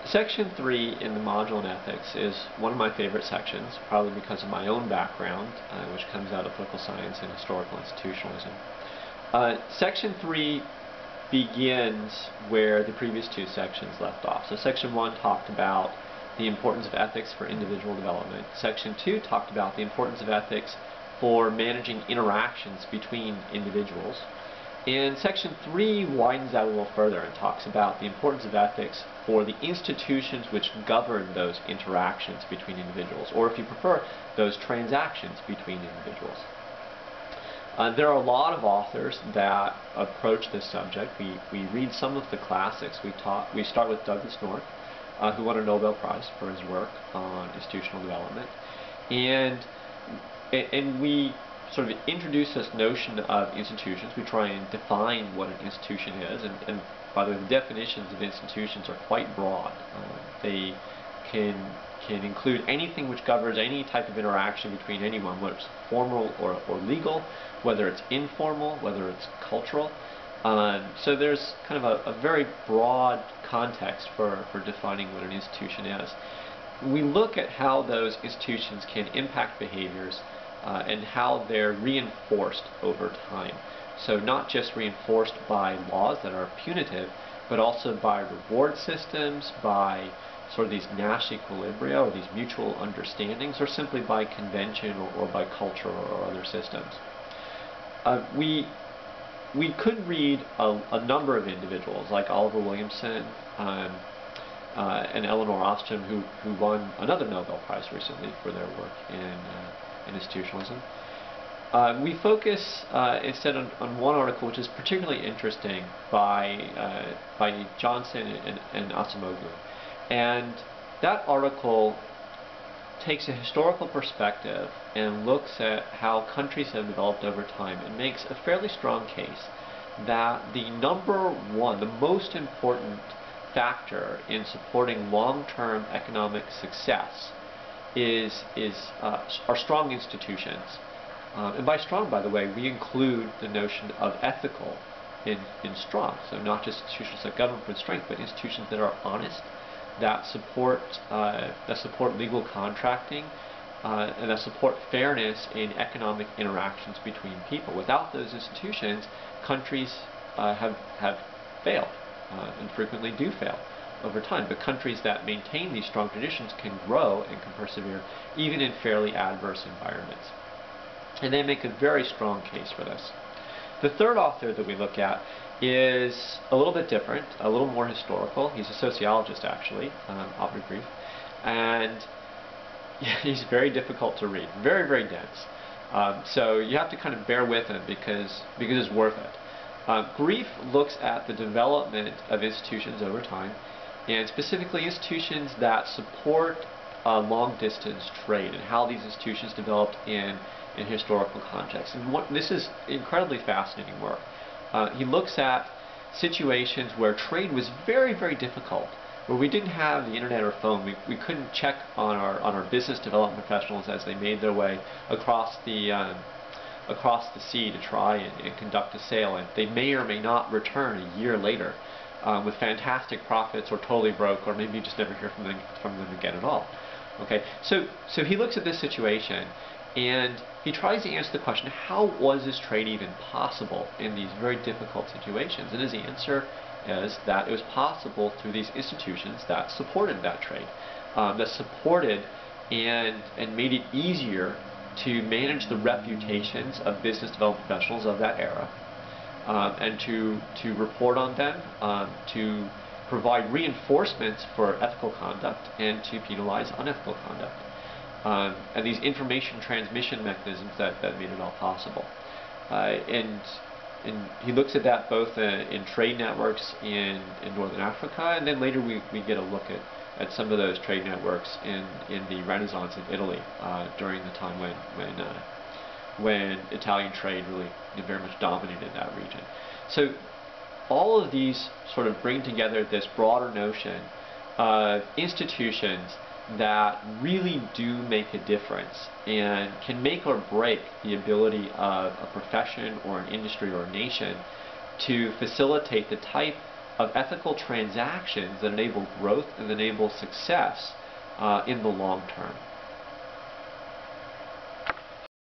Section 3 in the module on ethics is one of my favorite sections, probably because of my own background, which comes out of political science and historical institutionalism. Section 3 begins where the previous two sections left off. So Section 1 talked about the importance of ethics for individual development. Section 2 talked about the importance of ethics for managing interactions between individuals. And Section 3 widens out a little further and talks about the importance of ethics for the institutions which govern those interactions between individuals, or if you prefer, those transactions between individuals. There are a lot of authors that approach this subject. We read some of the classics. We start with Douglas North, who won a Nobel Prize for his work on institutional development. And we sort of introduce this notion of institutions. We try and define what an institution is, and by the way, the definitions of institutions are quite broad. They can include anything which governs any type of interaction between anyone, whether it's formal or legal, whether it's informal, whether it's cultural. So there's kind of a very broad context for defining what an institution is. We look at how those institutions can impact behaviors and how they're reinforced over time. So not just reinforced by laws that are punitive, but also by reward systems, by sort of these Nash equilibria or these mutual understandings, or simply by convention or by culture or other systems. We could read a number of individuals like Oliver Williamson and Eleanor Ostrom, who won another Nobel Prize recently for their work in institutionalism. We focus instead on one article which is particularly interesting by Johnson and Acemoglu. And that article takes a historical perspective and looks at how countries have developed over time and makes a fairly strong case that the number one, the most important factor in supporting long-term economic success are strong institutions. And by strong, by the way, we include the notion of ethical in strong. So not just institutions that govern with strength, but institutions that are honest, that support legal contracting, and that support fairness in economic interactions between people. Without those institutions, countries have failed, and frequently do fail over time. But countries that maintain these strong traditions can grow and can persevere even in fairly adverse environments. And they make a very strong case for this. The third author that we look at is a little bit different, a little more historical. He's a sociologist, actually, Aubrey Grief, and he's very difficult to read, very, very dense. So you have to kind of bear with him because it's worth it. Grief looks at the development of institutions over time, and specifically institutions that support long-distance trade and how these institutions developed in historical context. And this is incredibly fascinating work. He looks at situations where trade was very, very difficult, where we didn't have the internet or phone. We couldn't check on our business development professionals as they made their way across the sea to try and conduct a sale, and they may or may not return a year later with fantastic profits, or totally broke, or maybe you just never hear from them again at all. Okay, so he looks at this situation and he tries to answer the question, how was this trade even possible in these very difficult situations? And his answer is that it was possible through these institutions that supported that trade, that supported and made it easier to manage the reputations of business development professionals of that era, and to report on them, to provide reinforcements for ethical conduct, and to penalize unethical conduct. And these information transmission mechanisms that made it all possible. And he looks at that both in trade networks in Northern Africa, and then later we get a look at some of those trade networks in the Renaissance in Italy during the time when Italian trade really very much dominated that region. So all of these sort of bring together this broader notion of institutions that really do make a difference and can make or break the ability of a profession or an industry or a nation to facilitate the type of ethical transactions that enable growth and enable success in the long term.